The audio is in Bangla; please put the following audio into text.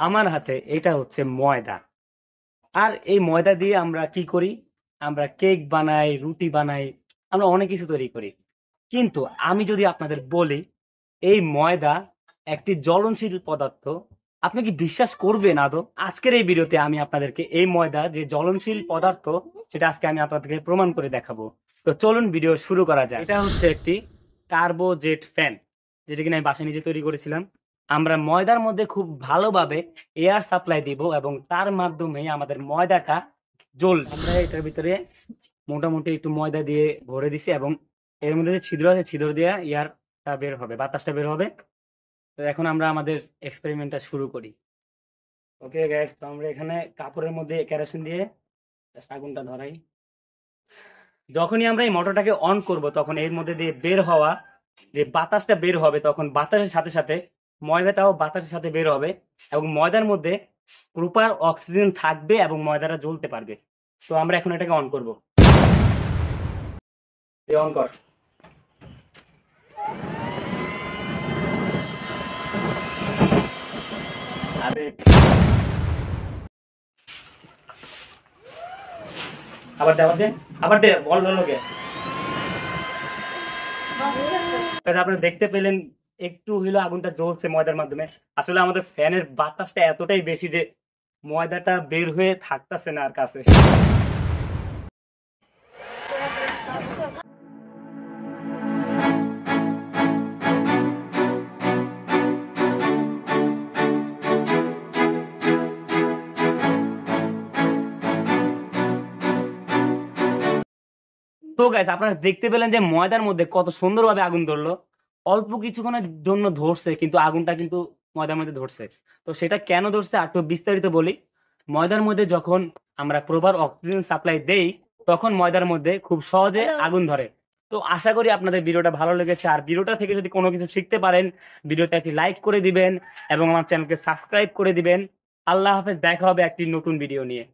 আমার হাতে এটা হচ্ছে ময়দা। আর এই ময়দা দিয়ে আমরা কি করি? আমরা কেক বানাই, রুটি বানাই, আমরা অনেক কিছু তৈরি করি। কিন্তু আমি যদি আপনাদের বলি এই ময়দা একটি জ্বলনশীল পদার্থ, আপনি কি বিশ্বাস করবেন আদৌ? আজকের এই ভিডিওতে আমি আপনাদেরকে এই ময়দা যে জ্বলনশীল পদার্থ সেটা আজকে আমি আপনাদেরকে প্রমাণ করে দেখাবো। তো চলুন ভিডিও শুরু করা যায়। এটা হচ্ছে একটি কার্বোজেট ফ্যান, যেটা কিনা আমি বাসায় নিজে তৈরি করেছিলাম। আমরা ময়দার মধ্যে খুব ভালোভাবে এয়ার সাপ্লাই দিব এবং তার মাধ্যমে আমাদের ময়দাটা জ্বলবে। আমরা এটার ভিতরে মোটামুটি একটু ময়দা দিয়ে ভরে দিছি এবং এর মধ্যে যে ছিদ্র আছে ছিদ্র দিয়ে এয়ারটা বের হবে, বাতাসটা বের হবে। তো এখন আমরা আমাদের এক্সপেরিমেন্টটা শুরু করি। ওকে গ্যাস, তো আমরা এখানে কাপড়ের মধ্যে কেরোসিন দিয়ে just আগুনটা ধরাই। যখনই আমরা এই মোটরটাকে অন করব তখন এর মধ্যে দিয়ে বের হওয়া যে বাতাসটা বের হবে, তখন বাতাসের সাথে সাথে ময়দাটাও বাতাসের সাথে বের হবে এবং ময়দার মধ্যে প্রপার অক্সিজেন থাকবে এবং ময়দাটা জ্বলতে পারবে। তো আমরা এখন এটাকে অন করব। অন কর। আরে আবার দে, আবার দে, আবার দে, বল লোকে। আপনারা দেখতে পেলেন একটু হইলো আগুনটা জ্বলছে ময়দার মাধ্যমে। আসলে আমাদের ফ্যানের বাতাসটা এতটাই বেশি যে ময়দাটা বের হয়ে থাকতেছে না আর কাছে। তো গাইস, আপনারা দেখতে পেলেন যে ময়দার মধ্যে কত সুন্দরভাবে আগুন ধরলো। অল্প কিছুক্ষণের জন্য ধরছে কিন্তু আগুনটা কিন্তু ময়দার মধ্যে ধরছে। তো সেটা কেন ধরছে আর একটু বিস্তারিত বলি। ময়দার মধ্যে যখন আমরা প্রপার অক্সিজেন সাপ্লাই দেই তখন ময়দার মধ্যে খুব সহজে আগুন ধরে। তো আশা করি আপনাদের ভিডিওটা ভালো লেগেছে, আর ভিডিওটা থেকে যদি কোনো কিছু শিখতে পারেন ভিডিওতে একটি লাইক করে দিবেন এবং আমার চ্যানেলকে সাবস্ক্রাইব করে দিবেন। আল্লাহ হাফেজ, দেখা হবে একটি নতুন ভিডিও নিয়ে।